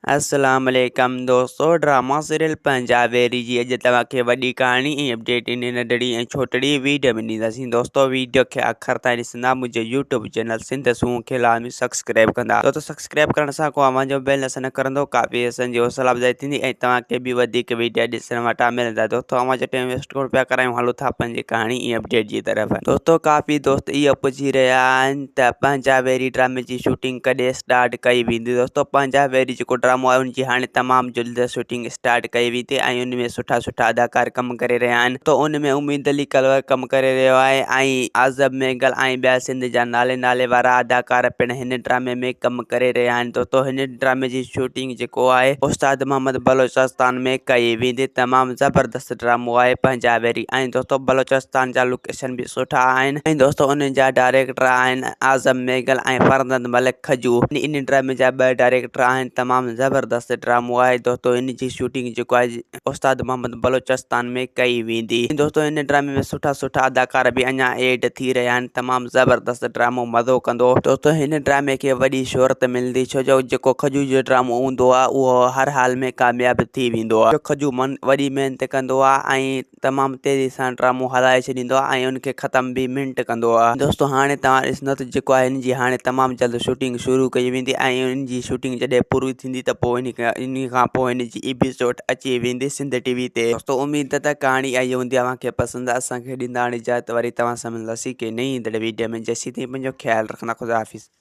अस्सलाम वालेकुम दोस्तों। ड्रामा सीरियल पंजाबेरी जी अॼु तव्हांखे वॾी कहाणी ऐं अपडेट इन नंढड़ी ऐं छोटड़ी वीडियो में ॾींदासीं। दोस्तों वीडियो खे आख़िर ताईं ॾिसंदा मुंहिंजे यूट्यूब चैनल सिंध सूं खे लाज़मी सब्सक्राइब कंदा। दोस्तों सब्सक्राइब करण सां को आवाज़ जो बेल न करंदो, काफ़ी असांजी हौसला अफ़ज़ाई थींदी ऐं तव्हांखे बि वधीक वीडियो ॾिसण वटां मिलंदा। दोस्तों आवाज़ टाइम वेस्ट कोन पिया करायूं, हलो था पंहिंजी कहाणी ऐं अपडेट जी तरफ़। दोस्तों काफ़ी दोस्त इहो पुछी रहिया आहिनि त पंजाबेरी ड्रामे जी शूटिंग कॾहिं स्टार्ट कई वेंदी। दोस्तों पंजाबेरी जेको ड्रामो आहे उनजी हाणे तमामु जल्द शूटिंग स्टार्ट कई वेई थी ऐं उन में सुठा सुठा अदाकार कमु करे रहिया आहिनि। तो उन में उम्मीद अली कलवर कमु करे रहियो आहे ऐं आज़म मेघल ऐं ॿिया सिंध जा नाले वारा अदाकार पिणु हिन ड्रामे में कमु करे रहिया आहिनि। दोस्तों हिन ड्रामे जी शूटिंग जेको आहे उस्ताद मोहम्मद बलोचिस्तान में कई वेंदी। तमामु ज़बरदस्त ड्रामो आहे पंजाबेरी ऐं दोस्तों बलोचिस्तान जा लोकेशन बि सुठा आहिनि ऐं दोस्तों उन जा डायरेक्टर आहिनि आज़म मेघल ऐं फरदंद मलिक खजू। इन ड्रामे जा ॿ डायरेक्टर आहिनि। तमामु ज़बरदस्त ड्रामो आहे। दोस्तों इन जी शूटिंग जेको आहे उस्ताद मोहम्मद बलोचिस्तान में कई वेंदी। दोस्तों इन ड्रामे में सुठा सुठा अदाकार बि अञा ऐड थी रहिया आहिनि। तमामु ज़बरदस्त ड्रामो मज़ो कंदो। दोस्तों हिन ड्रामे खे वॾी शोहरत मिलंदी छो जो जेको खजू जो ड्रामो हूंदो आहे उहो हर हाल में कामयाबु थी वेंदो आहे। खजू वॾी महिनत कंदो आहे ऐं तमामु तेज़ी सां ड्रामो हलाए छॾींदो आहे ऐं उनखे ख़तम बि मिंट कंदो आहे। दोस्तों हाणे तव्हां ॾिसंदो त जेको आहे हिन जी हाणे तमामु जल्द शूटिंग शुरू कई वेंदी ऐं इन जी शूटिंग जॾहिं पूरी थींदी त पोइ इन खां पोइ हिन जी एपिसोड अची वेंदी सिंध टीवी ते। दोस्तों उम्मीद त कहाणी आई हूंदी तव्हांखे पसंदि। असांखे ॾींदा हाणे इजाज़त, वरी तव्हां सां मिलंदासीं के नई वीडियो में। जेसीं ताईं पंहिंजो ख़्यालु रखंदा। ख़ुदा हाफ़िज़।